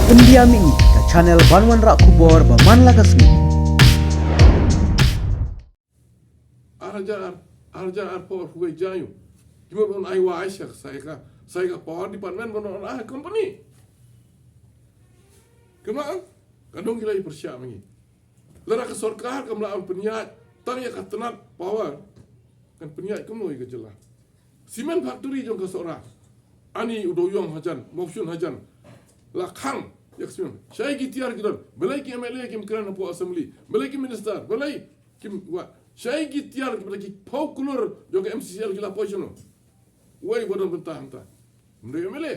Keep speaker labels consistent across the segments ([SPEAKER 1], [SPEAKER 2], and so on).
[SPEAKER 1] Pendiami ke channel Banwan Rak Kubor Berman Lagasmi.
[SPEAKER 2] Arja por huwe jayu. Cuma pun ai wa Aisyah saya ka power department pun company. Kemaan kadang gila persiap lagi. Lara ke sarkar ke melawan penyiat tanya ka tenat power kan penyiat kemoi ke jelas. Simen factory jong ke seorang. Ani udoyong hajan, motion hajan. Lakhang yaksun. Saya gitiar gidan. Belai ki MLA kim keran po assembly. Belai ki minister, belai kim wa. Saya gitiar kepada ki paukulur jong MCCL gila position. Wai bodon bentah. Mendai MLA.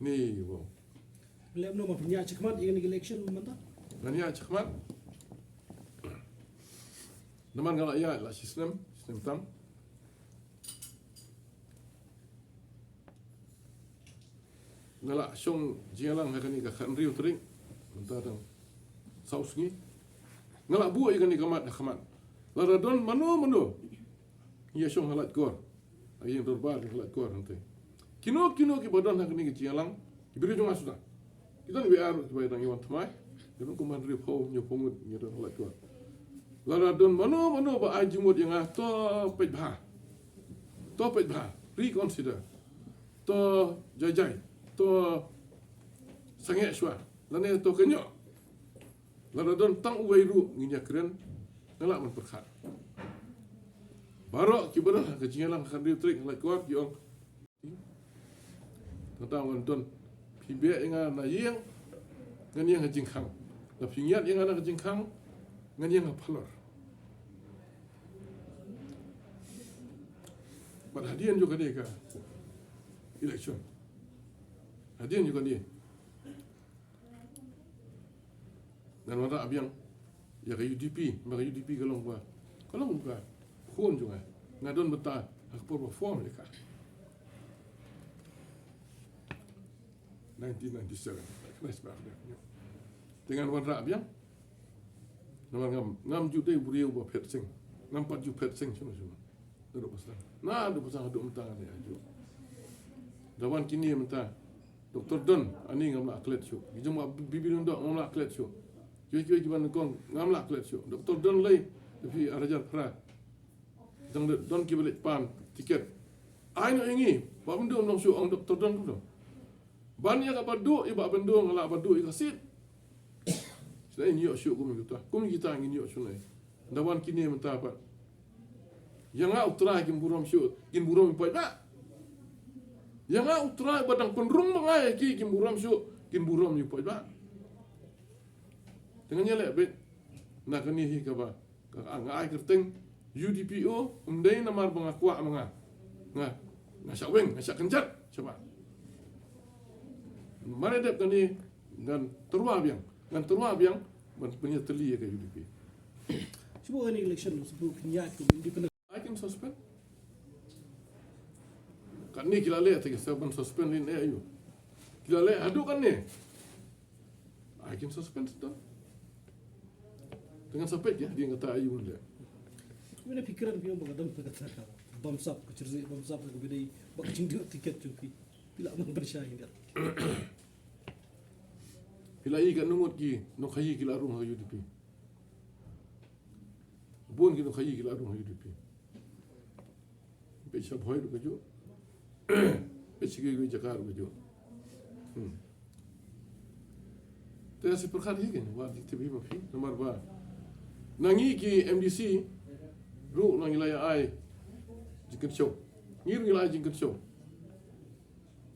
[SPEAKER 2] Ni wo.
[SPEAKER 3] Belum nama punya cekmat ingin election mentah.
[SPEAKER 2] Nanya cekmat. Naman galak ya la sistem tam. Galak song jialang hakani ka khanriu tring. Mentah dang. Saus ni. Galak bu ikan ni kamat. Laradon mano. Ia song halat kor. Ayang dorbar halat kor nanti. Kino ki badan hakani ka jialang. Ibiri jong asudah. Kita ni biar supaya orang iwan temai. Kita kuman ripau nyopongut nyedo halat kor. Laradon mano ba ajimut yang to pej bah. Reconsider. To jajai. To sangat syua. Lane to kenyok. Laradon tang uwairu nginya keren ngelak memperkhat. Barok kibarah kecingalang khandri trik halat kor kiong. Tentang nonton pibek yang na yang ngan yang jingkang. La pingiat yang ana jingkang ngan yang palor. Pada hadian juga dia ke election. Hadian juga dia. Dan wala abiang ya ke UDP, maka UDP kalau buka khun juga. Ngadon betah aku perform dekat 1997. Kelas baru dia. Dengan warna abiang nama ngam juta buriu ba pet sing. Ngam 4 juta pet sing cuma. Duduk pasang. Nah, duduk pasang mentang ada aju. Dawan kini mentah. Dr. Don ani ngam la atlet show. Gijum bibi ndok ngam la atlet show. Kiwi kiban kong ngam la atlet show. Dr. Don lay tapi arajar pra. Dang don kibelit pan tiket. Ai no ingi, ba bendo nong show ang Dr. Don tu. Ban ya ka padu iba bendo ngala padu ikasit. Saya ni yo show kum kita ngin yo show nai. Dawan kini mentah apa? Yang utara kim buram shoot, kim buram ipai na. Yang utara badang penrung mengai kim buram shoot, kim buram ipai na. Dengan nyelek bet, nak ni hi kaba, ngai kerteng UDPO, umdai namar bangakwa ngasak weng, ngasak kencat, coba. Mana dep kani dan terwa biang, punya teli ke UDP.
[SPEAKER 3] Semua ini election sebelum punya independent.
[SPEAKER 2] I can suspend. Kan ni kila le tak saban suspend in ayo. Kila le adu kan ni. I can suspend tu. Dengan suspend ya dia kata ayu le.
[SPEAKER 3] Mana fikiran dia mengadam berkata bamsap kecerzi bamsap ke bidai bakcing dia tiket cuki. Bila mempercayai dia.
[SPEAKER 2] Kila i kan nungut ki no khayi kila rumah UDP. Buon ki no khayi kila rumah UDP. Besok boy tu kejo. Besok gue jakar kejo. Tapi si perkara ini kan, wah di TV mafi nomor ba. Nangi ki MDC, ru nangi laya ai, jingkat show. Ngir ngilai jingkat show.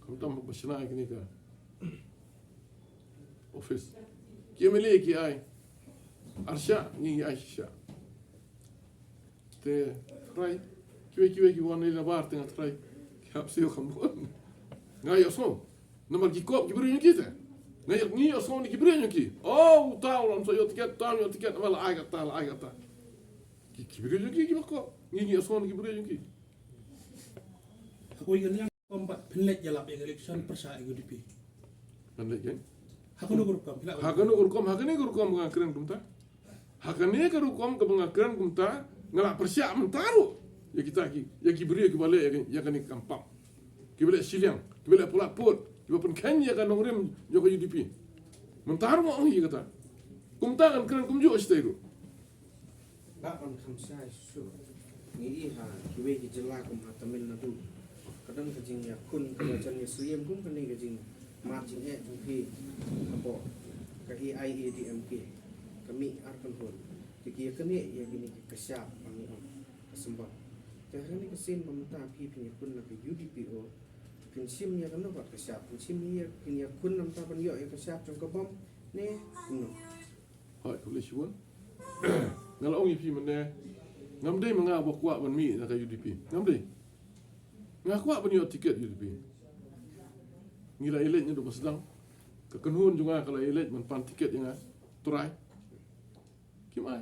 [SPEAKER 2] Kamu tahu bersama ini ke office. Ki MLA ki ai, Arsha ngi Aisyah. Te right. Kiwi wan ni labar tengah try. Kiap siu kampun. Ngai osong. Nomor kikop kibri nyuki ta. Ngai ni osong ni kibri nyuki. Oh, tahu lam so yo tiket mal ai kata. Kibri nyuki kibako. Ni osong ni kibri nyuki.
[SPEAKER 3] Aku ingin yang kombat pelet jalap yang election percaya UDP.
[SPEAKER 2] Pelet kan?
[SPEAKER 3] Hakunu gurkom.
[SPEAKER 2] Hakani gurkom ngakren kumta. Hakani gurkom ke ngakren kumta ngalak persiap mentaru. Ya kita ki beri ke balik ya kan ni kampam. Kibelek Siliang, kibelek Pulak Put, kibelek Kenya kan nongrim joko UDP. Mentar mo ang kata. Kumtangan keren kumju astai tu.
[SPEAKER 4] Tak on khamsa isu. Ni ha kiwe ki jela kum ha Tamil Nadu. Kadang kajing ya kun kajan ya suyem kum kan ni kajing marching e jumpi apo ka IADMK. Kami arkan hon. Kiki kene ya gini kesyap kami on. Kesembah. Jangan ni kesin pemerintah pi punya kun nak UDPO. Pinsim ya kan nak kesyap. Pinsim ya punya kun nam ta ban yo ya kesyap jong ka bom ni no.
[SPEAKER 2] Hai, boleh siun. Kalau orang UDP mana, ngamdai mengapa kuat ban mi nak UDP. Ngamdai. Ngah kuat ban yo tiket UDP. Ngira elitnya tu sedang. Kekenhun juga kalau elit menpan tiket yang turai. Kim ai.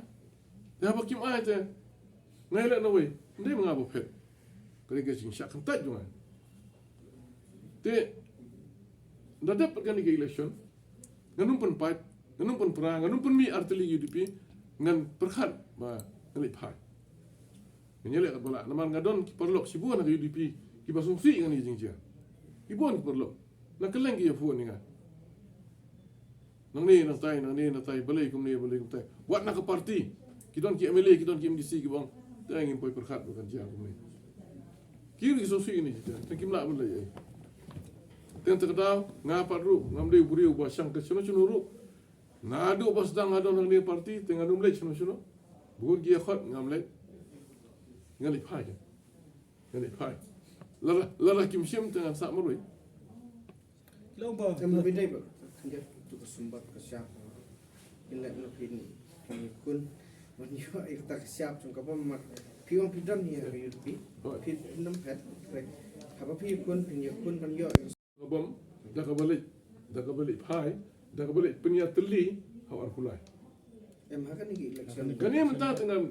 [SPEAKER 2] Dah apa kim ai tu? Ngai elit na wei. Ndai mengapa pet. Kerja sing syak kentat juga. Te dah dapat kan ke election. Nganum pun fight, nganum pun perang, nganum pun mi artili UDP ngan perkhat ba ngali phai. Menyelek kat bola. Naman ngadon ki perlok sibuan ke UDP ki basungsi ngan ni jingja. Ibon ki perlok. Nak keleng ki phone ni ngah. Nang ni nang tai balai kum tai. Buat nak ke parti. Kidon ki MLA, kidon ki MDC ki bang. Tak ingin poi perkhat bukan jang kum ni. Kiri ki sungsi ni jingja. Tak kim lak balai. Teng terkadau ngapa ru ngamdei buriu ba sang ke sono ru. Ngadu pas dang ngadu nang ni parti tengah numlek sono. Bukan dia khot ngamlek. Ngali phai. Ngali phai. Lara kim sim tengah sak marui.
[SPEAKER 3] Lomba.
[SPEAKER 4] Kami bidai ba. Dia tu kesumbat kesyap. Ingat nak ini. Kami kun menyo ikta kesyap jong ka bom mat. Piong pidam ni ya UDP. Pid nam pet. Apa pi kun pinyo kun kan yo
[SPEAKER 2] Bom dah kebalik phai, dah kebalik peniat teli hawar kulai.
[SPEAKER 4] Makan ni election.
[SPEAKER 2] Kan ni mentah dengan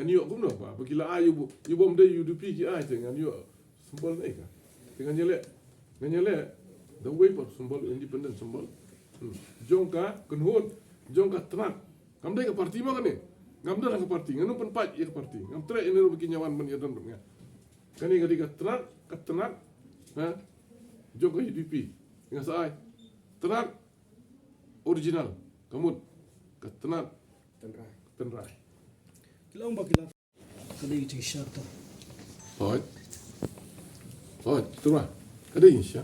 [SPEAKER 2] yok kum noh pa. Begila ayu bom dai UDP ki ai dengan yok sembol ni ka. Dengan nyelek the way for sembol independent sembol. Jongka kenhun, jongka tenak. Kam dai ke parti ma kan ni. Ngam dah ke parti, nganu pen pat ye ke parti. Ngam trek ini ru nyawan men yadon ru. Kan ni ketika tenak, ha? Joko UDP dengan saya tenar original kamu tenar tenrai
[SPEAKER 3] Lomba kila kali cik syata.
[SPEAKER 2] Hoi tu lah ada insya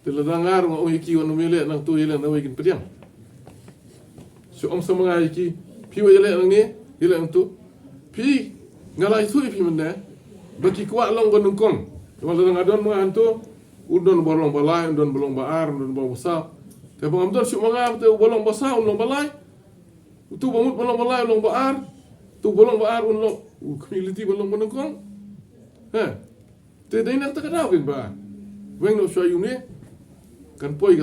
[SPEAKER 2] telah dengar orang iki orang milik nang tu ialah nak bikin pediang so om sama iki pi wa ialah nang ni ialah tu pi ngalai tu pi mana bagi kuat long gonungkong kalau dengar don mah tu udon bolong balai, udon bolong baar, udon bolong besar. Tapi pengambil syuk mangap tu bolong besar, bolong balai. Tu bangun bolong balai, bolong baar. Tu bolong baar, bolong community bolong menengkong. Ha. Tidak nak tak kenal kan bah. Weng nak syai ni kan poi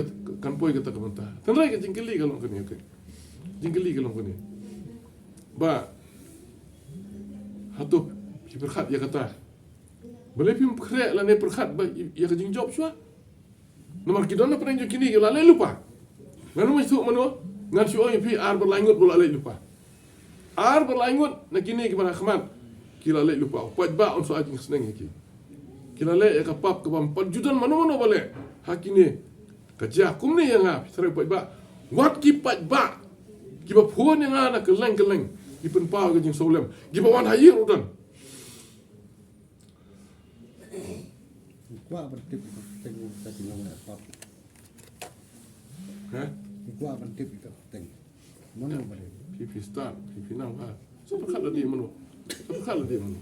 [SPEAKER 2] kata kementah. Tenrai ke jingkeli kalau kini okey. Jingkeli kalau kini. Ba. Hatu berkat dia kata. Boleh pun kerek lah ni perkhat ya kejing job sua. Nomor kita nak pernah kini kita lalai lupa. Nganu masuk mana? Ngan syuai PR berlangut bola lalai lupa. R berlangut nak kini ke mana khmat. Kita lalai lupa. Pat ba on soal jing senang iki. Kita lalai ke pap ke 4 juta mana boleh. Hak ini kerja kum ni yang ngap serai pat ba. Wat ki pat ba. Ki ba puan yang ada keleng. Ki pen pau ke jing solem. Ki ba wan hayir udan.
[SPEAKER 5] Kuat bertip itu tengok tadi orang apa. Kuat bertip itu tengok. Mana boleh?
[SPEAKER 2] Pipi start, pipi nang ha. So perkhat dia mana? Perkhat dia mana?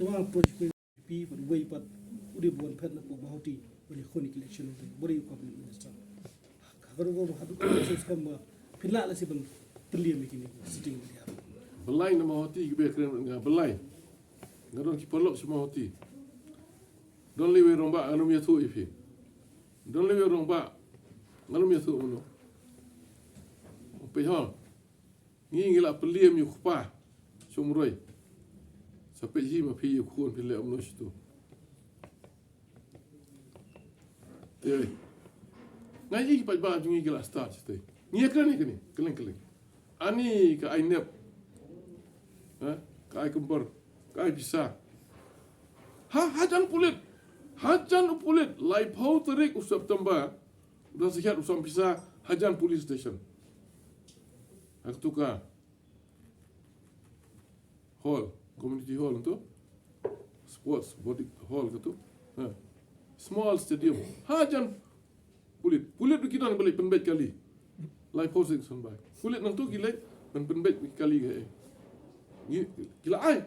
[SPEAKER 3] Lomba politik pi pada way pat udah bukan pet nak bawa hati boleh konik election tu boleh cabinet minister. Kalau kau hadu susah mah pilih lah sih bang terlihat begini sitting dia.
[SPEAKER 2] Belai nama hati ke kena belai. Ngadon ki perlok semua hati. Don lewe romba anu mi tu ifi. Don lewe romba anu mi tu uno. Pe hal. Ngi ngila pelie mi khpa. Sumroi. Sampai ji ma pi khun pile amno situ. Tei. Ngai ki pa ba jungi gila start situ. Ngi kan ni keleng. Ani ka ainep. Ha? Ka ai kumpar. Kai bisa. Hajan pulit lai pau terik u September dah sihat usam pisah Hajan Police Station. Aku tukar hall, community hall tu, sports body hall tu, small stadium. Hajan pulit kita balik penbet kali, lai pau terik sampai. Pulit nang tu gila penbet kali ke. Gila ai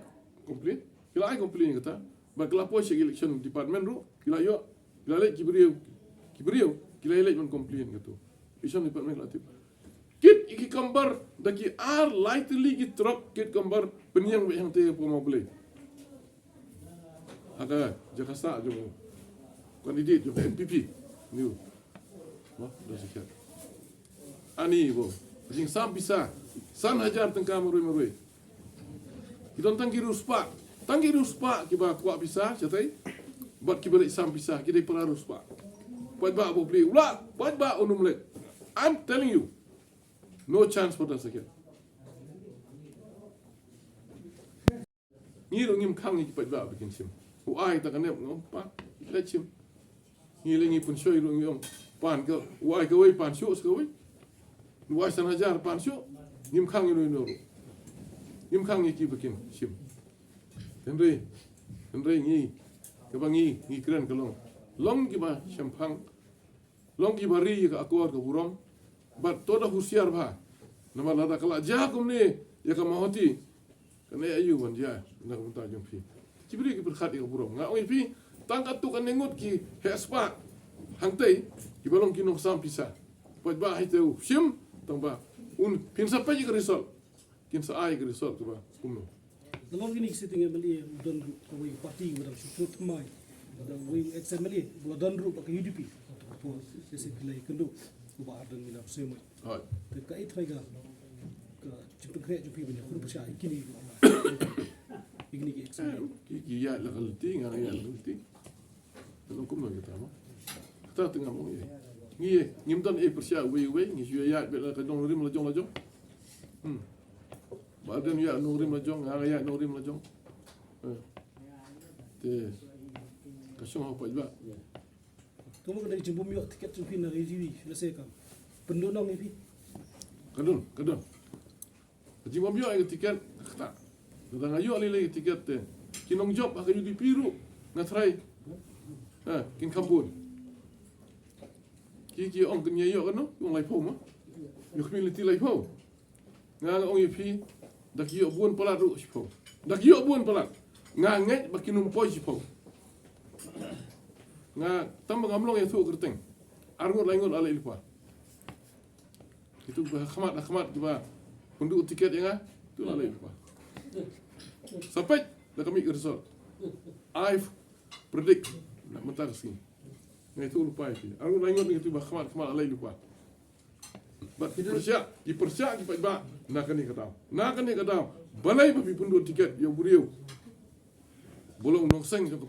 [SPEAKER 2] komplain kata. Bagla po siya election department ro, gila lek kibriyo, gila lek man complain gitu. Election department latif. Kit iki gambar daki lightly ki drop kit gambar penyang yang te po mau beli. Ada Jakarta jo kandidat jo NPP new. Wah, dah sikat. Ani bo, jing sam bisa, san hajar tengkam merui. Kita tangki ruspa. Tangki ruspa kiba kuat bisa catai. Buat kiba sam bisa kita pernah ruspa. Buat ba bo beli ulah, buat ba unum lek. I'm telling you. No chance for that second. Ni ngim khang ni buat ba bikin sim. Ai ta kan ngom pa let sim. Ni lengi pun shoy ro ngom pan ke ai ke wei pan shu ke wei. Wai san hajar pan shu ngim khang ni no. Ngim khang ni ki bikin sim. Henry ni kebangi ni keren kelong long kiba champang long kiba ri ka akor ka burong bat toda husiar ba nama lada kala jakum ni ya ka mahoti kana ayu ban ja na kunta jom pi cibri ki berkhat ka burong nga oi pi tangkat tu kan nengut ki hespa hangtai kiba long kinong sam pisa pat ba hiteu sim tang ba un pin sa pa ji ka result kin sa ai ka result ba kumno
[SPEAKER 3] Dalam gini sitting MLA dan kawai parti dalam support mai dan wing ex MLA dan ru pakai UDP atau sesi pilih kendo ubah dan mina semua.
[SPEAKER 2] Hai.
[SPEAKER 3] Terkait mereka ke cipta kerja jupi banyak kurang percaya kini ex MLA.
[SPEAKER 2] Ki ya la galti nga ya galti. Dalam kumno kita mo. Kita tengah mo ye. Ngim dan persia we ngi ya bela ka dong rim la jong. Badan ya nurim lajong, ya nurim lajong. Te kasong apa juga.
[SPEAKER 3] Kamu kena jumpa miok tiket jupi nak rejiwi selesai kam. Pendonong ni.
[SPEAKER 2] Kadun. Jumpa miok ay tiket tak. Datang ayo lagi tiket te. Kinong job akan jadi piru. Ngatrai. Kin kampun. Ki ong kenya yo kan no, ong lai pho ma. Yo community lai pho. Nga ong yipi dak yo buon pala ru sipo dak yo buon pala nga nget bakinum poi sipo nga tam ngamlong ya thu kerteng arngot laingot ala ilpa itu khmat ba pundu tiket ya tu ala ilpa sampai dak kami result I predict nak mentar sini nga itu lupa itu arngot laingot itu ba khmat ala ilpa Persia ki ba nak ni kata balai papi pundu tiket yang buriu bolong nongseng ke